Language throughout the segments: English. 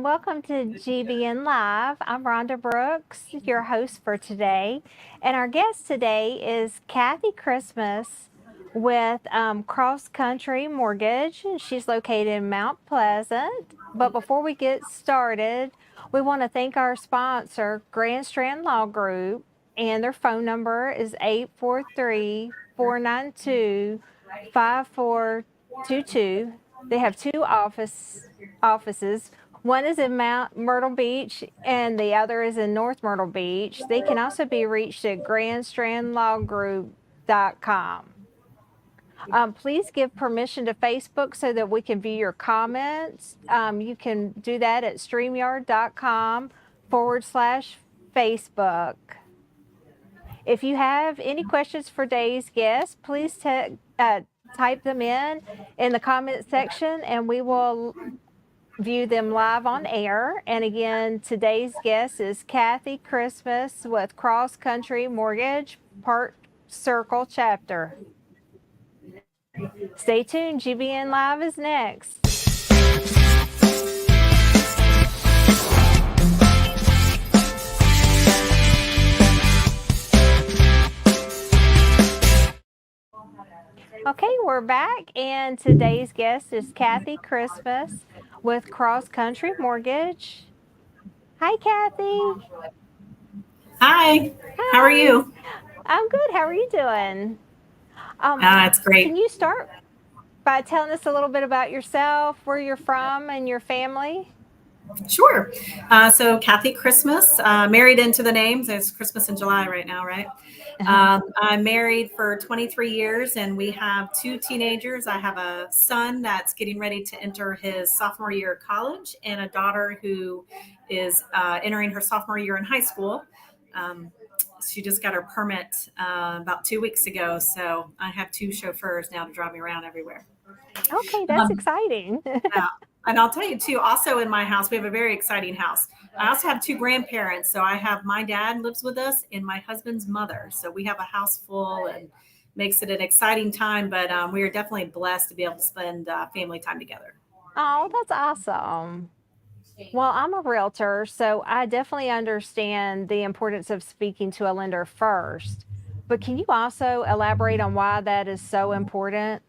welcome to GBN Live. I'm Rhonda Brooks, your host for today. And our guest today is Kathy Christmas with Cross Country Mortgage. She's located in Mount Pleasant. But before we get started, we want to thank our sponsor, Grand Strand Law Group, and their phone number is 843-492-5422. They have two offices. One is in Myrtle Beach and the other is in North Myrtle Beach. They can also be reached at grandstrandlawgroup.com. Please give permission to Facebook so that we can view your comments. You can do that at streamyard.com/Facebook. If you have any questions for today's guest, please type them in the comment section and we will view them live on air. And again, today's guest is Kathy Christmas with Cross Country Mortgage, Park Circle Chapter. Stay tuned, GBN Live is next. Okay, we're back, and today's guest is Kathy Christmas with Cross Country Mortgage. Hi, Kathy. Hi. How are you? I'm good. How are you doing? It's great. Can you start by telling us a little bit about yourself, where you're from, and your family? Sure. So Kathy Christmas, married into the name. It's Christmas in July right now, right? I'm married for 23 years and we have two teenagers. I have a son that's getting ready to enter his sophomore year of college and a daughter who is entering her sophomore year in high school. She just got her permit about 2 weeks ago. So I have two chauffeurs now to drive me around everywhere. Okay, that's exciting. And I'll tell you too, also in my house, we have a very exciting house. I also have two grandparents. So I have my dad lives with us and my husband's mother. So we have a house full and makes it an exciting time. But we are definitely blessed to be able to spend family time together. Oh, that's awesome. Well, I'm a realtor, so I definitely understand the importance of speaking to a lender first. But can you also elaborate on why that is so important?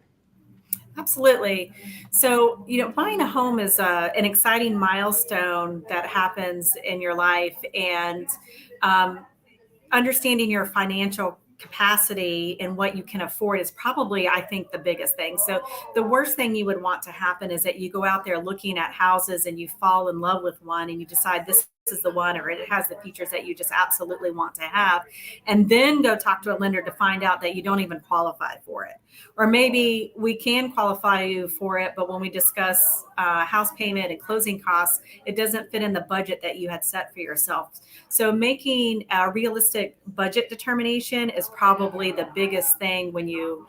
Absolutely. So, buying a home is an exciting milestone that happens in your life, and understanding your financial capacity and what you can afford is probably, I think, the biggest thing. So the worst thing you would want to happen is that you go out there looking at houses and you fall in love with one and you decide this is the one, or it has the features that you just absolutely want to have, and then go talk to a lender to find out that you don't even qualify for it. Or maybe we can qualify you for it, but when we discuss house payment and closing costs, it doesn't fit in the budget that you had set for yourself. So making a realistic budget determination is probably the biggest thing when you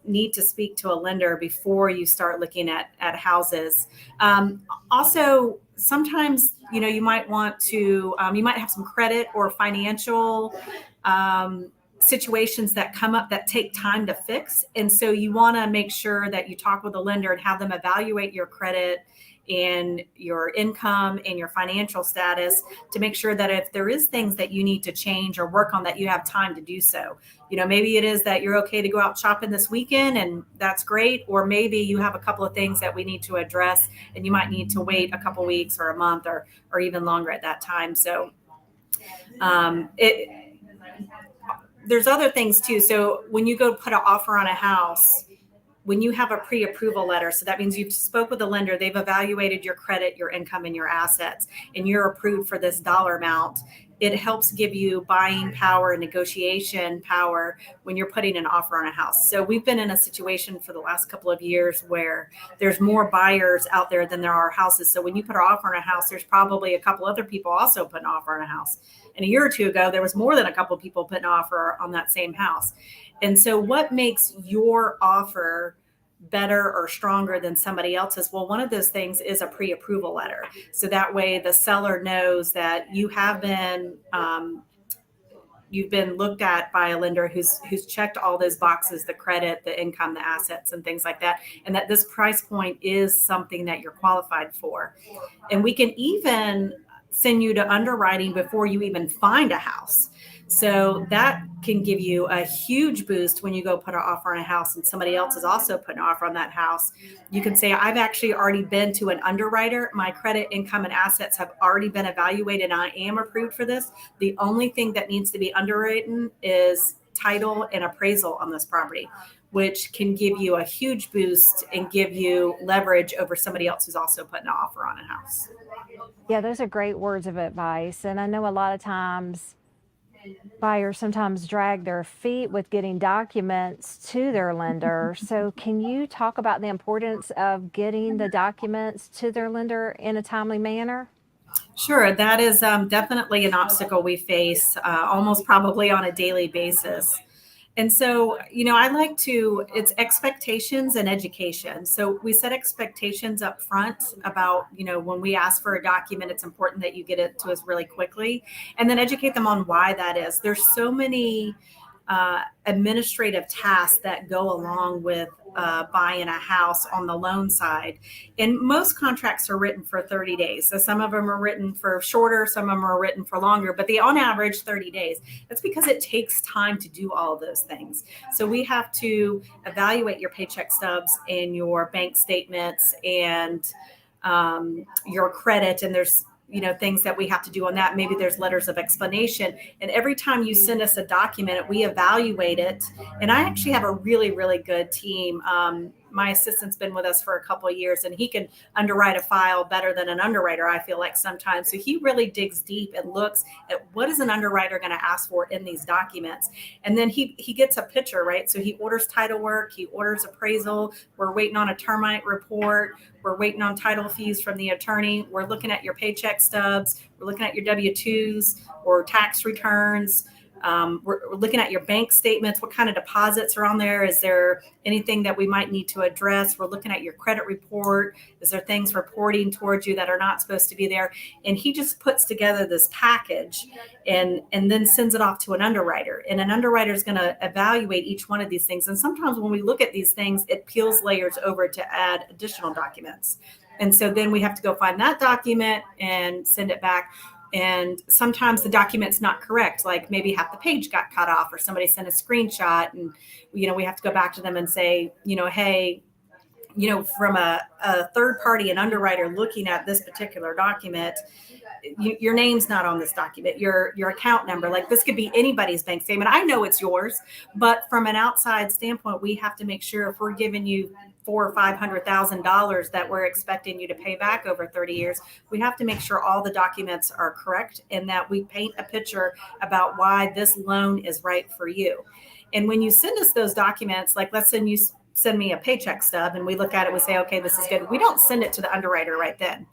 need to speak to a lender before you start looking at houses. Also, sometimes, you might want to, you might have some credit or financial situations that come up that take time to fix. And so you want to make sure that you talk with a lender and have them evaluate your credit and your income and your financial status to make sure that if there is things that you need to change or work on, that you have time to do so. Maybe it is that you're okay to go out shopping this weekend and that's great. Or maybe you have a couple of things that we need to address and you might need to wait a couple weeks or a month or even longer at that time. So there's other things too. So when you go put an offer on a house, when you have a pre-approval letter, so that means you've spoke with the lender, they've evaluated your credit, your income, and your assets, and you're approved for this dollar amount. It helps give you buying power and negotiation power when you're putting an offer on a house. So we've been in a situation for the last couple of years where there's more buyers out there than there are houses. So when you put an offer on a house, there's probably a couple other people also put an offer on a house. And a year or two ago, there was more than a couple of people put an offer on that same house. And so what makes your offer better or stronger than somebody else's? Well, one of those things is a pre-approval letter. So that way the seller knows that you have been you've been looked at by a lender who's checked all those boxes, the credit, the income, the assets, and things like that, and that this price point is something that you're qualified for. And we can even send you to underwriting before you even find a house. So that can give you a huge boost when you go put an offer on a house and somebody else is also putting an offer on that house. You can say, I've actually already been to an underwriter. My credit, income, and assets have already been evaluated. And I am approved for this. The only thing that needs to be underwritten is title and appraisal on this property, which can give you a huge boost and give you leverage over somebody else who's also putting an offer on a house. Yeah, those are great words of advice. And I know a lot of times buyers sometimes drag their feet with getting documents to their lender. So, can you talk about the importance of getting the documents to their lender in a timely manner? Sure, that is definitely an obstacle we face almost probably on a daily basis. And so, I like to, it's expectations and education. So we set expectations up front about, when we ask for a document, it's important that you get it to us really quickly, and then educate them on why that is. There's so many administrative tasks that go along with buying a house on the loan side. And most contracts are written for 30 days. So some of them are written for shorter, some of them are written for longer, but they on average 30 days. That's because it takes time to do all of those things. So we have to evaluate your paycheck stubs and your bank statements and your credit. And there's things that we have to do on that. Maybe there's letters of explanation. And every time you send us a document, we evaluate it. And I actually have a really, really good team. My assistant's been with us for a couple of years, and he can underwrite a file better than an underwriter, I feel like sometimes. So he really digs deep and looks at what is an underwriter going to ask for in these documents. And then he gets a picture, right? So he orders title work, he orders appraisal. We're waiting on a termite report. We're waiting on title fees from the attorney. We're looking at your paycheck stubs. We're looking at your W-2s or tax returns. We're looking at your bank statements. What kind of deposits are on there? Is there anything that we might need to address? We're looking at your credit report. Is there things reporting towards you that are not supposed to be there? And he just puts together this package and then sends it off to an underwriter. And an underwriter is going to evaluate each one of these things. And sometimes when we look at these things, it peels layers over to add additional documents. And so then we have to go find that document and send it back. And sometimes the document's not correct, like maybe half the page got cut off or somebody sent a screenshot, and we have to go back to them and say, hey, from a third party, an underwriter looking at this particular document, your name's not on this document, your account number, like this could be anybody's bank statement. I know it's yours, but from an outside standpoint, we have to make sure if we're giving you $400,000 or $500,000 that we're expecting you to pay back over 30 years, we have to make sure all the documents are correct and that we paint a picture about why this loan is right for you. And when you send us those documents, like let's say you send me a paycheck stub and we look at it, we say, okay, this is good. We don't send it to the underwriter right then.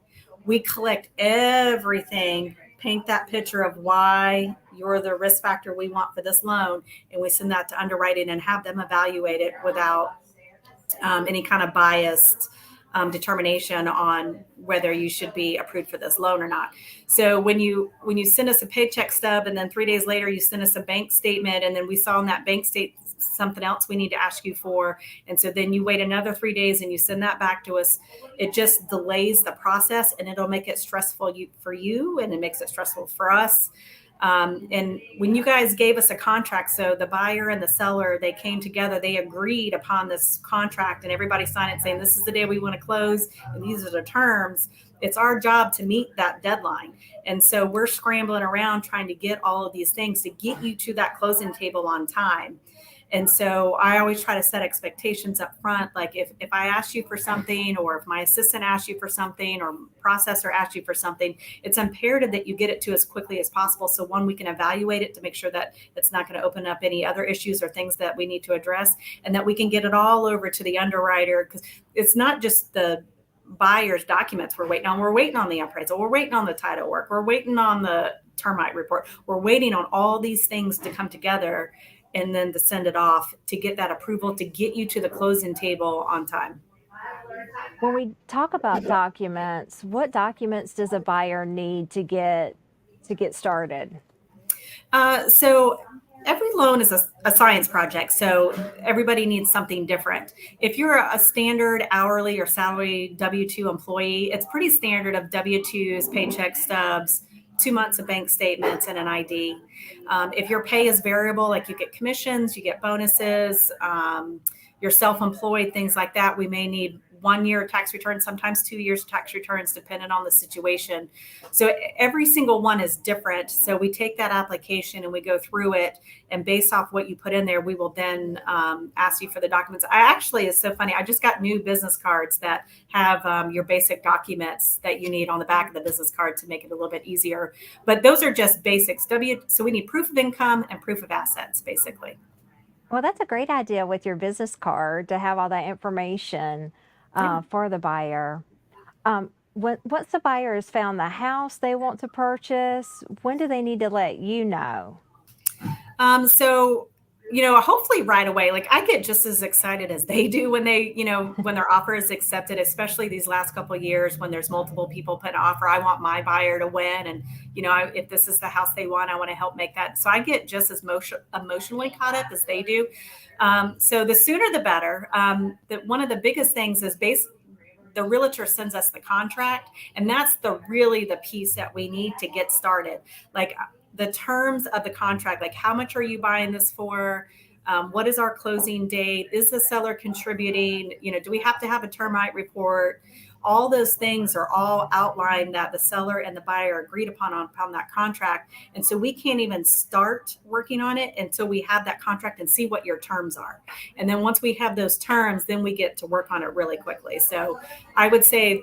We collect everything, paint that picture of why you're the risk factor we want for this loan, and we send that to underwriting and have them evaluate it without any kind of biased determination on whether you should be approved for this loan or not. So when you send us a paycheck stub and then 3 days later you send us a bank statement, and then we saw in that bank statement something else we need to ask you for, and so then you wait another 3 days and you send that back to us, it just delays the process and it'll make it stressful for you, and it makes it stressful for us. And when you guys gave us a contract, so the buyer and the seller, they came together, they agreed upon this contract, and everybody signed it saying this is the day we want to close and these are the terms. It's our job to meet that deadline. And so we're scrambling around trying to get all of these things to get you to that closing table on time. And so I always try to set expectations up front. Like if I ask you for something, or if my assistant asks you for something, or processor asks you for something, it's imperative that you get it to as quickly as possible. So one, we can evaluate it to make sure that it's not going to open up any other issues or things that we need to address, and that we can get it all over to the underwriter, because it's not just the buyer's documents we're waiting on. We're waiting on the appraisal. We're waiting on the title work. We're waiting on the termite report. We're waiting on all these things to come together and then to send it off to get that approval to get you to the closing table on time. When we talk about documents, what documents does a buyer need to get started? So Every loan is a science project, so everybody needs something different. If you're a standard hourly or salary W-2 employee, it's pretty standard of W-2s, paycheck stubs, 2 months of bank statements, and an ID. If your pay is variable, like you get commissions, you get bonuses, you're self-employed, things like that, we may need 1 year tax returns, sometimes 2 years tax returns, depending on the situation. So every single one is different. So we take that application and we go through it, and based off what you put in there, we will then ask you for the documents. I actually, it's so funny, I just got new business cards that have your basic documents that you need on the back of the business card to make it a little bit easier. But those are just basics. So we need proof of income and proof of assets, basically. Well, that's a great idea with your business card to have all that information Yeah. for the buyer. Once the buyer has found the house they want to purchase, when do they need to let you know? So, hopefully right away. Like I get just as excited as they do when when their offer is accepted, especially these last couple of years when there's multiple people put an offer. I want my buyer to win. And, if this is the house they want, I want to help make that. So I get just as emotionally caught up as they do. So the sooner the better. One of the biggest things is the realtor sends us the contract, and that's really the piece that we need to get started. Like the terms of the contract, like how much are you buying this for? What is our closing date? Is the seller contributing? Do we have to have a termite report? All those things are all outlined that the seller and the buyer agreed upon that contract. And so we can't even start working on it until we have that contract and see what your terms are. And then once we have those terms, then we get to work on it really quickly. So I would say,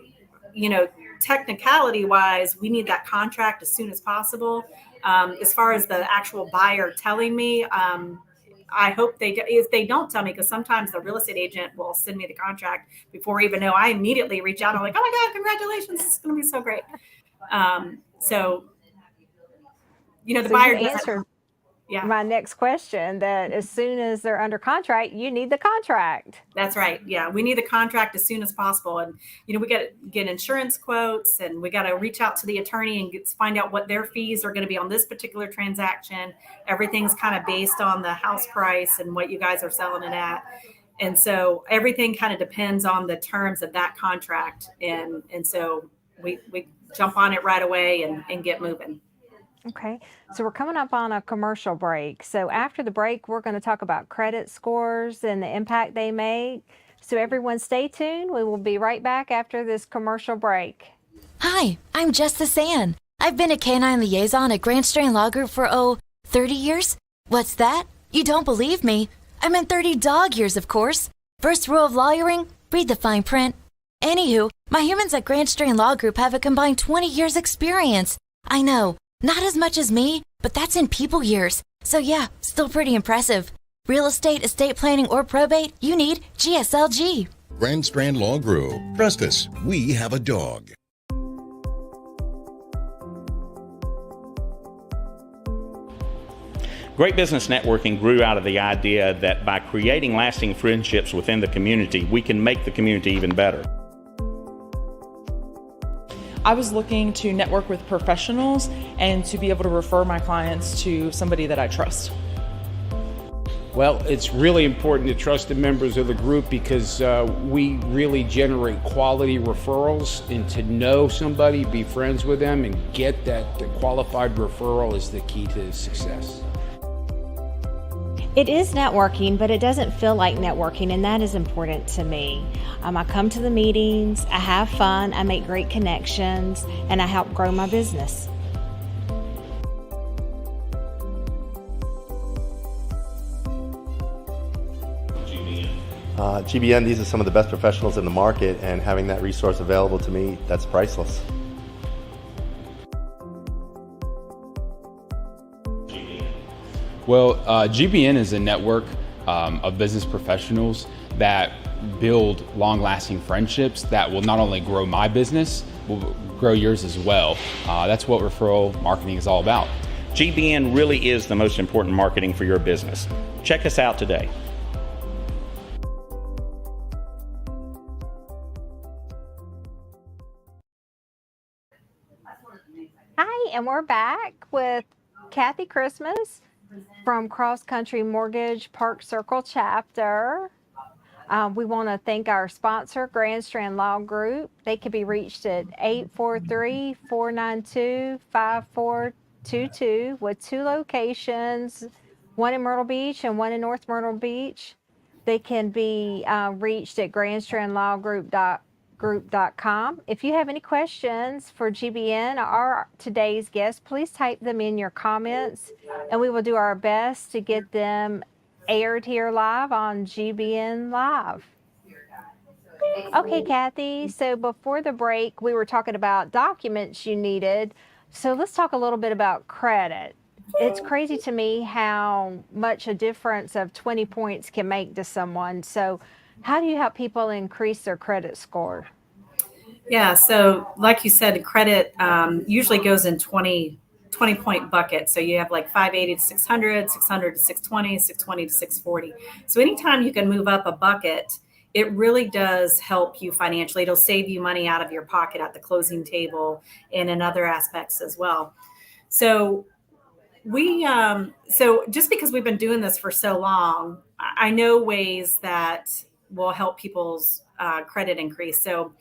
technicality wise, we need that contract as soon as possible. As far as the actual buyer telling me, I hope if they don't tell me, because sometimes the real estate agent will send me the contract before I even know. I immediately reach out. I'm like, oh my God, congratulations. It's going to be so great. So, the So you buyer doesn't. answered Yeah, my next question that as soon as they're under contract, you need the contract. that's right. Yeah, we need the contract as soon as possible. And, we got to get insurance quotes, and we got to reach out to the attorney and find out what their fees are going to be on this particular transaction. Everything's kind of based on the house price and what you guys are selling it at. And so everything kind of depends on the terms of that contract. And so we jump on it right away and get moving. Okay, so we're coming up on a commercial break. So after the break, we're going to talk about credit scores and the impact they make. So everyone stay tuned. We will be right back after this commercial break. Hi, I'm Justice Ann. I've been a canine liaison at Grand Strand Law Group for, 30 years? What's that? You don't believe me? I meant 30 dog years, of course. First rule of lawyering, read the fine print. Anywho, my humans at Grand Strand Law Group have a combined 20 years experience. I know. Not as much as me, but that's in people years. So yeah, still pretty impressive. Real estate, estate planning, or probate, you need GSLG. Grand Strand Law Group. Trust us, we have a dog. Great Business Networking grew out of the idea that by creating lasting friendships within the community, we can make the community even better. I was looking to network with professionals and to be able to refer my clients to somebody that I trust. Well, it's really important to trust the members of the group because we really generate quality referrals, and to know somebody, be friends with them, and get that qualified referral is the key to success. It is networking, but it doesn't feel like networking, and that is important to me. I come to the meetings, I have fun, I make great connections, and I help grow my business. GBN, these are some of the best professionals in the market, and having that resource available to me, that's priceless. Well, GBN is a network of business professionals that build long-lasting friendships that will not only grow my business, will grow yours as well. That's what referral marketing is all about. GBN really is the most important marketing for your business. Check us out today. Hi, and we're back with Kathy Christmas, from Cross Country Mortgage Park Circle chapter. We want to thank our sponsor, Grand Strand Law Group. They can be reached at 843-492-5422 with 2 locations, one in Myrtle Beach and one in North Myrtle Beach. They can be reached at grandstrandlawgroup.com. If you have any questions for GBN or today's guest, please type them in your comments, and we will do our best to get them aired here live on GBN Live. Okay, Kathy, so before the break, we were talking about documents you needed. So let's talk a little bit about credit. It's crazy to me how much a difference of 20 points can make to someone. So how do you help people increase their credit score? Yeah, so like you said, credit usually goes in 20 point buckets. So you have like 580 to 600, 600 to 620, 620 to 640. So anytime you can move up a bucket, it really does help you financially. It'll save you money out of your pocket at the closing table and in other aspects as well. So so just because we've been doing this for so long, I know ways that will help people's credit increase. So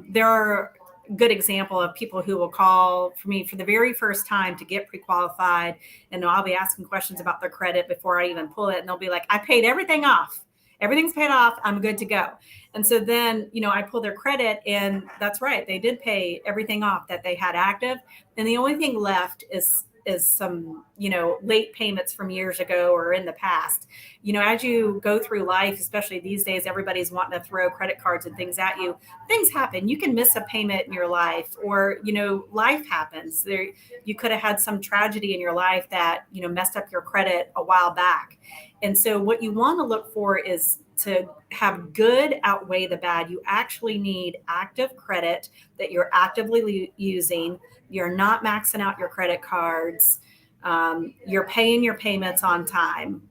there are a good example of people who will call for me for the very first time to get pre-qualified, and I'll be asking questions about their credit before I even pull it, and they'll be like, I paid everything off. Everything's paid off. I'm good to go. And so then, I pull their credit, and that's right. They did pay everything off that they had active. And the only thing left is some, late payments from years ago or in the past. As you go through life, especially these days, everybody's wanting to throw credit cards and things at you. Things happen. You can miss a payment in your life, or, life happens. You could have had some tragedy in your life that, messed up your credit a while back. And so what you want to look for is to have good outweigh the bad. You actually need active credit that you're actively using. You're not maxing out your credit cards. You're paying your payments on time,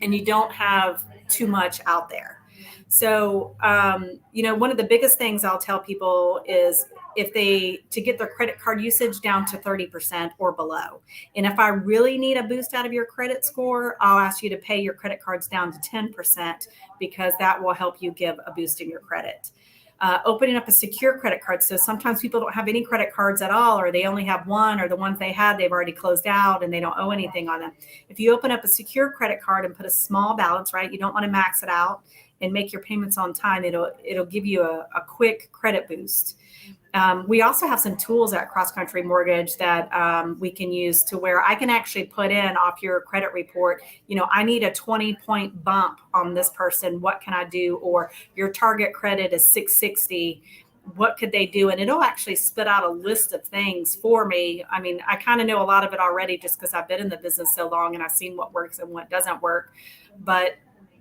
and you don't have too much out there. So, one of the biggest things I'll tell people is to get their credit card usage down to 30% or below. And if I really need a boost out of your credit score, I'll ask you to pay your credit cards down to 10%, because that will help you give a boost in your credit. Opening up a secure credit card. So sometimes people don't have any credit cards at all, or they only have one, or the ones they had, they've already closed out and they don't owe anything on them. If you open up a secure credit card and put a small balance, right, you don't want to max it out, and make your payments on time, it'll give you a quick credit boost. We also have some tools at Cross Country Mortgage that we can use to where I can actually put in off your credit report, I need a 20-point bump on this person. What can I do? Or your target credit is 660. What could they do? And it'll actually spit out a list of things for me. I mean, I kind of know a lot of it already just because I've been in the business so long and I've seen what works and what doesn't work. But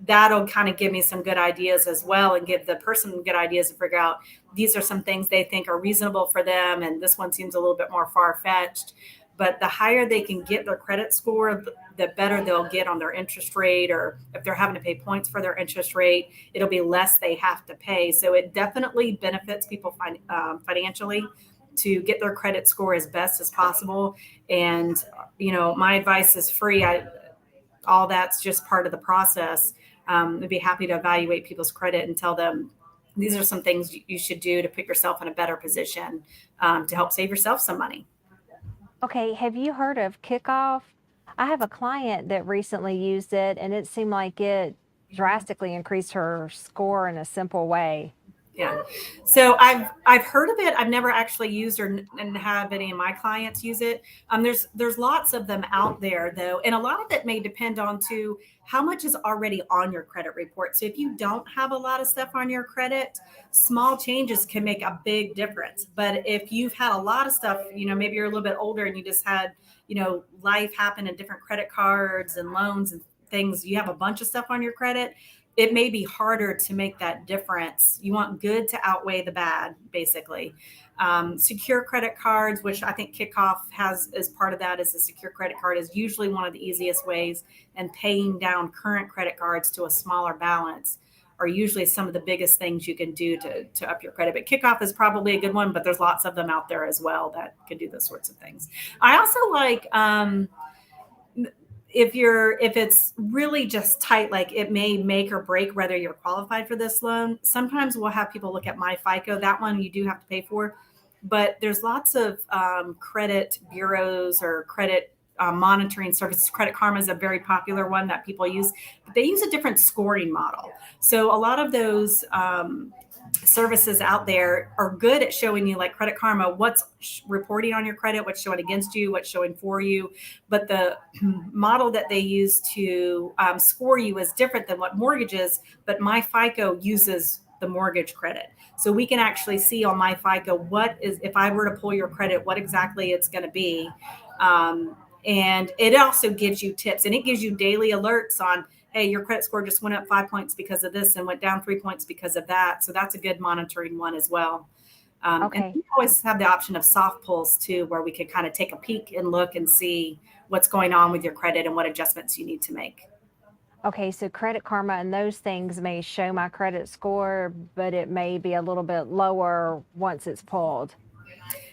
that'll kind of give me some good ideas as well, and give the person good ideas to figure out these are some things they think are reasonable for them, and this one seems a little bit more far-fetched. But the higher they can get their credit score, the better they'll get on their interest rate, or if they're having to pay points for their interest rate, it'll be less they have to pay. So it definitely benefits people financially to get their credit score as best as possible. And, my advice is free. All that's just part of the process. I'd be happy to evaluate people's credit and tell them these are some things you should do to put yourself in a better position to help save yourself some money. Okay, have you heard of Kickoff? I have a client that recently used it, and it seemed like it drastically increased her score in a simple way. Yeah. So I've heard of it. I've never actually used and have any of my clients use it. There's lots of them out there though. And a lot of it may depend on how much is already on your credit report. So if you don't have a lot of stuff on your credit, small changes can make a big difference. But if you've had a lot of stuff, maybe you're a little bit older and you just had, life happen in different credit cards and loans and things, you have a bunch of stuff on your credit, it may be harder to make that difference. You want good to outweigh the bad, basically. Secure credit cards, which I think Kickoff has as part of that, is a secure credit card, is usually one of the easiest ways. And paying down current credit cards to a smaller balance are usually some of the biggest things you can do to up your credit. But Kickoff is probably a good one, but there's lots of them out there as well that can do those sorts of things. I also like if it's really just tight, like it may make or break whether you're qualified for this loan. Sometimes we'll have people look at my FICO. That one you do have to pay for, but there's lots of credit bureaus or credit monitoring services. Credit Karma is a very popular one that people use, but they use a different scoring model. So a lot of those services out there are good at showing you, like Credit Karma, what's reporting on your credit, what's showing against you, what's showing for you. But the model that they use to score you is different than what mortgage is. But my FICO uses the mortgage credit. So we can actually see on my FICO what is, if I were to pull your credit, what exactly it's going to be. And it also gives you tips, and it gives you daily alerts on, hey, your credit score just went up 5 points because of this and went down 3 points because of that. So that's a good monitoring one as well. And we always have the option of soft pulls too, where we could kind of take a peek and look and see what's going on with your credit and what adjustments you need to make. Okay, so Credit Karma and those things may show my credit score, but it may be a little bit lower once it's pulled.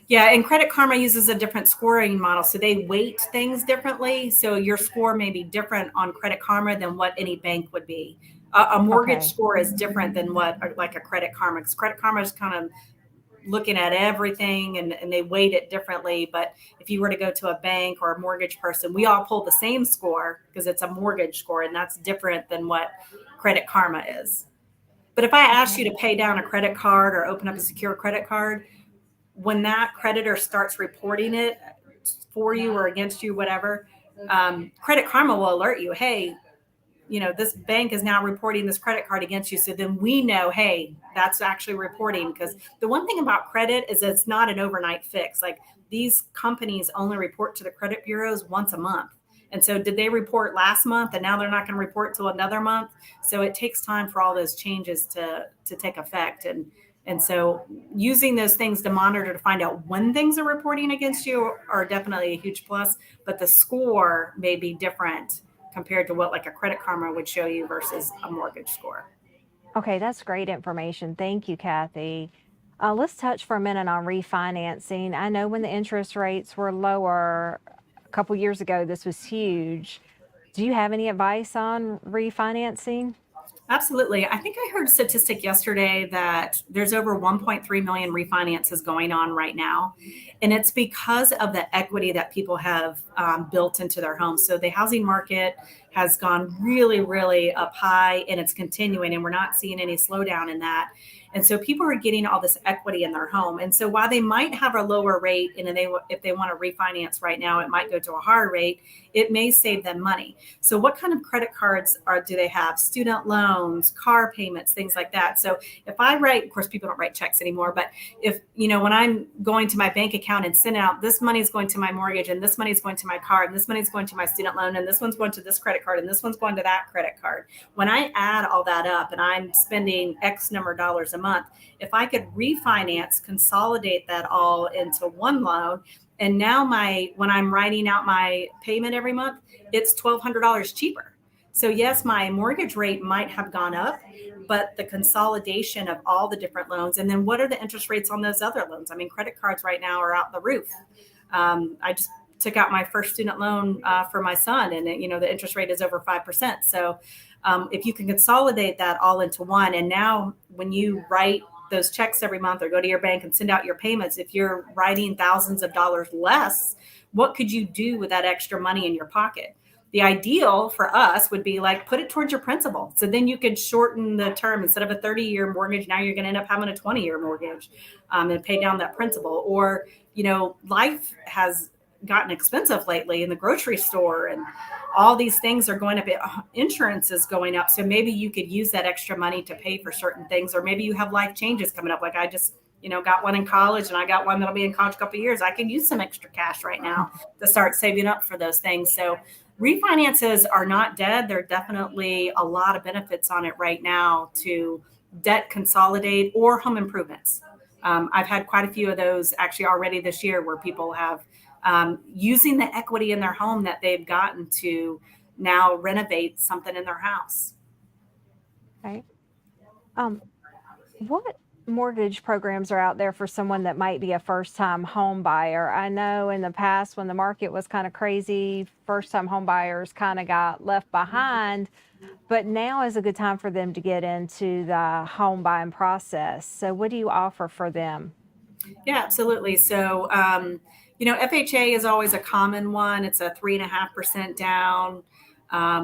Yeah, and Credit Karma uses a different scoring model, so they weight things differently. So your score may be different on Credit Karma than what any bank would be. A mortgage score is different than what like a Credit Karma, because Credit Karma is kind of looking at everything and they weight it differently. But if you were to go to a bank or a mortgage person, we all pull the same score because it's a mortgage score, and that's different than what Credit Karma is. But if I ask you to pay down a credit card or open up a secure credit card, when that creditor starts reporting it for you or against you, whatever, Credit Karma will alert you, hey, this bank is now reporting this credit card against you. So then we know, hey, that's actually reporting. Because the one thing about credit is it's not an overnight fix. Like, these companies only report to the credit bureaus once a month. And so did they report last month and now they're not going to report till another month? So it takes time for all those changes to take effect. And so using those things to monitor to find out when things are reporting against you are definitely a huge plus. But the score may be different compared to what like a Credit Karma would show you versus a mortgage score. Okay, that's great information. Thank you, Kathy. Let's touch for a minute on refinancing. I know when the interest rates were lower a couple years ago, this was huge. Do you have any advice on refinancing? Absolutely. I think I heard a statistic yesterday that there's over 1.3 million refinances going on right now. And it's because of the equity that people have built into their homes. So the housing market has gone really, really up high, and it's continuing, and we're not seeing any slowdown in that. And so people are getting all this equity in their home. And so while they might have a lower rate, and if they want to refinance right now, it might go to a higher rate, it may save them money. So what kind of credit cards do they have? Student loans, car payments, things like that. So if I write, of course, people don't write checks anymore, but if, when I'm going to my bank account and send out, this money is going to my mortgage, and this money is going to my car, and this money is going to my student loan, and this one's going to this credit card, and this one's going to that credit card. When I add all that up and I'm spending X number of dollars a month, if I could refinance, consolidate that all into one loan, and now when I'm writing out my payment every month, it's $1,200 cheaper. So yes, my mortgage rate might have gone up, but the consolidation of all the different loans, and then what are the interest rates on those other loans? I mean, credit cards right now are out the roof. I just took out my first student loan for my son, and the interest rate is over 5%. So if you can consolidate that all into one, and now when you write those checks every month or go to your bank and send out your payments, if you're writing thousands of dollars less, what could you do with that extra money in your pocket? The ideal for us would be like, put it towards your principal. So then you could shorten the term. Instead of a 30-year mortgage, now you're going to end up having a 20-year mortgage and pay down that principal. Or, life has gotten expensive lately in the grocery store, and all these things are going up. Insurance is going up. So maybe you could use that extra money to pay for certain things, or maybe you have life changes coming up. Like I just, got one in college, and I got one that'll be in college a couple of years. I can use some extra cash right now to start saving up for those things. So refinances are not dead. There are definitely a lot of benefits on it right now to debt consolidate or home improvements. I've had quite a few of those actually already this year, where people have using the equity in their home that they've gotten to now renovate something in their house. Okay. What mortgage programs are out there for someone that might be a first-time home buyer? I know in the past when the market was kind of crazy, first-time home buyers kind of got left behind, but now is a good time for them to get into the home buying process. So what do you offer for them? Yeah, absolutely. So, FHA is always a common one. It's a 3.5% down.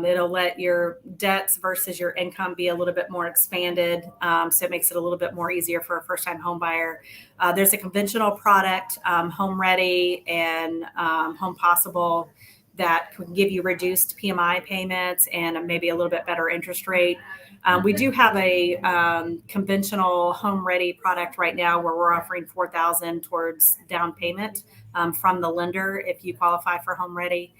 It'll let your debts versus your income be a little bit more expanded. So it makes it a little bit more easier for a first time home buyer. There's a conventional product, Home Ready and Home Possible, that can give you reduced PMI payments and maybe a little bit better interest rate. We do have a conventional Home Ready product right now where we're offering $4,000 towards down payment from the lender if you qualify for Home Ready.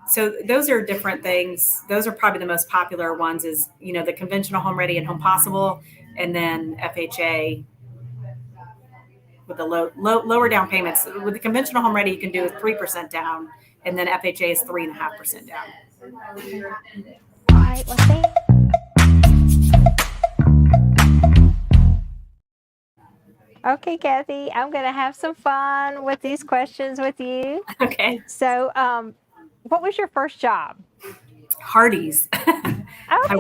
So those are different things. Those are probably the most popular ones is, the conventional Home Ready and Home Possible, and then FHA with the lower down payments. With the conventional Home Ready, you can do 3% down, and then FHA is 3.5% down. All right. Well, okay, Kathy, I'm going to have some fun with these questions with you. Okay. So, what was your first job? Hardee's. Okay. I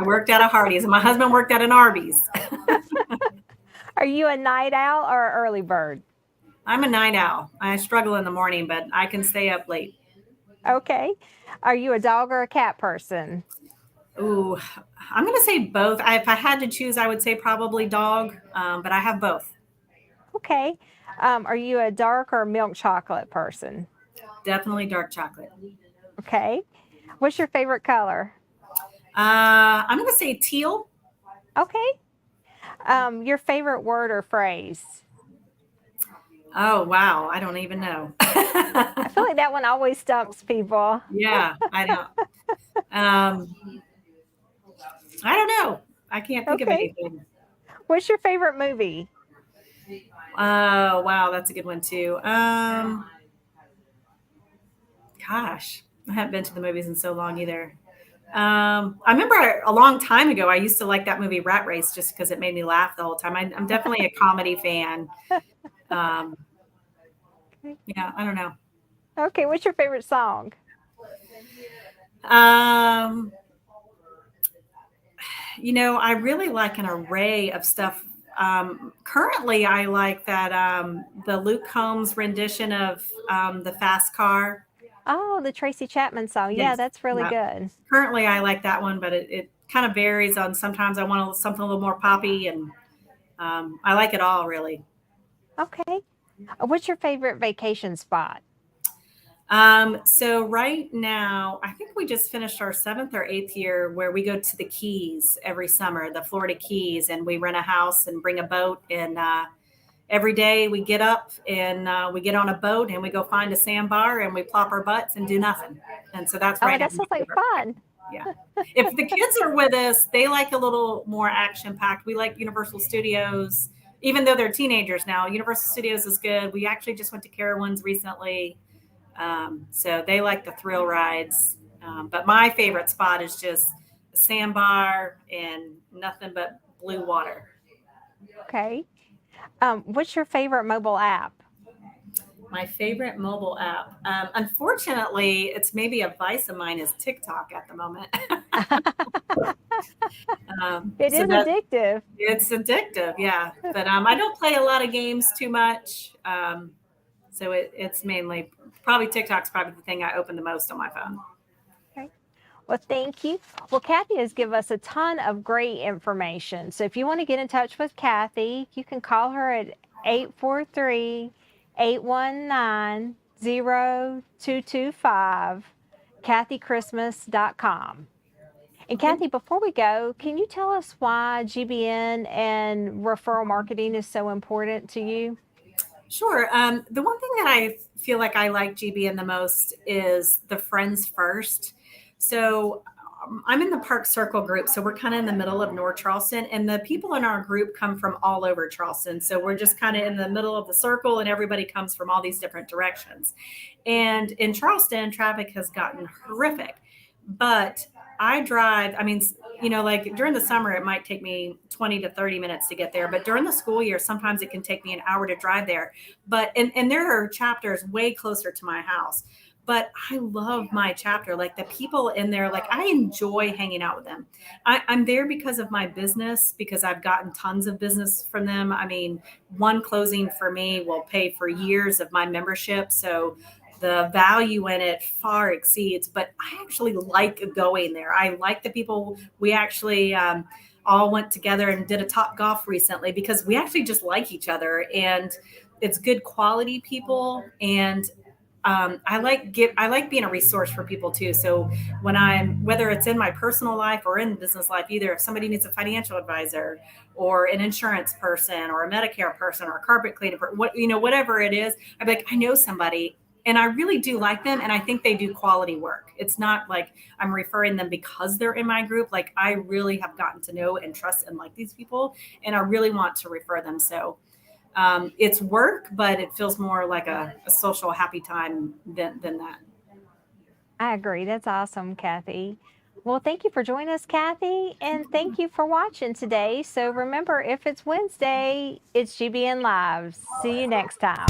worked at a Hardee's, and my husband worked at an Arby's. Are you a night owl or early bird? I'm a night owl. I struggle in the morning, but I can stay up late. Okay. Are you a dog or a cat person? Ooh, I'm going to say both. If I had to choose, I would say probably dog, but I have both. Okay. Are you a dark or milk chocolate person? Definitely dark chocolate. Okay. What's your favorite color? I'm going to say teal. Okay. Your favorite word or phrase? Oh, wow. I don't even know. I feel like that one always stumps people. Yeah, I don't. I don't know. I can't think of Okay. anything. What's your favorite movie? Oh, wow. That's a good one, too. Gosh, I haven't been to the movies in so long either. I remember a long time ago, I used to like that movie Rat Race just because it made me laugh the whole time. I'm definitely a comedy fan. Yeah, I don't know. Okay. What's your favorite song? I really like an array of stuff. Currently, I like that the Luke Combs rendition of the Fast Car. Oh, the Tracy Chapman song. Yeah, Yes. that's really Yeah. good. Currently, I like that one, but it kind of varies on. Sometimes I want something a little more poppy, and I like it all really. Okay. What's your favorite vacation spot? So right now, I think we just finished our 7th or 8th year where we go to the Keys every summer, the Florida Keys, and we rent a house and bring a boat. And every day we get up and we get on a boat and we go find a sandbar and we plop our butts and do nothing. And so that's Oh, right now. that sounds like fun. Yeah. If the kids are with us, they like a little more action packed. We like Universal Studios, even though they're teenagers now. Universal Studios is good. We actually just went to Carowinds recently. So they like the thrill rides. But my favorite spot is just a sandbar and nothing but blue water. Okay. What's your favorite mobile app? My favorite mobile app. Unfortunately, it's maybe a vice of mine is TikTok at the moment. It is addictive. It's addictive, yeah. But I don't play a lot of games too much. So it's mainly probably TikTok's probably the thing I open the most on my phone. Okay. Well, thank you. Well, Kathy has given us a ton of great information. So if you want to get in touch with Kathy, you can call her at 843-819-0225, kathychristmas.com. And Kathy, before we go, can you tell us why GBN and referral marketing is so important to you? Sure. The one thing that I feel like I like GBN the most is the friends first. So I'm in the Park Circle group. So we're kind of in the middle of North Charleston, and the people in our group come from all over Charleston. So we're just kind of in the middle of the circle, and everybody comes from all these different directions. And in Charleston, traffic has gotten horrific. But like during the summer, it might take me 20 to 30 minutes to get there. But during the school year, sometimes it can take me an hour to drive there. And there are chapters way closer to my house. But I love my chapter. Like the people in there, like I enjoy hanging out with them. I'm there because of my business, because I've gotten tons of business from them. I mean, one closing for me will pay for years of my membership. So the value in it far exceeds, but I actually like going there. I like the people. We actually all went together and did a Top Golf recently because we actually just like each other, and it's good quality people. And I like being a resource for people too. So whether it's in my personal life or in business life, either if somebody needs a financial advisor or an insurance person or a Medicare person or a carpet cleaner, whatever it is, I'm like, I know somebody. And I really do like them. And I think they do quality work. It's not like I'm referring them because they're in my group. Like I really have gotten to know and trust and like these people. And I really want to refer them. So it's work, but it feels more like a social happy time than that. I agree. That's awesome, Kathy. Well, thank you for joining us, Kathy, and thank you for watching today. So remember, if it's Wednesday, it's GBN Live. See you next time.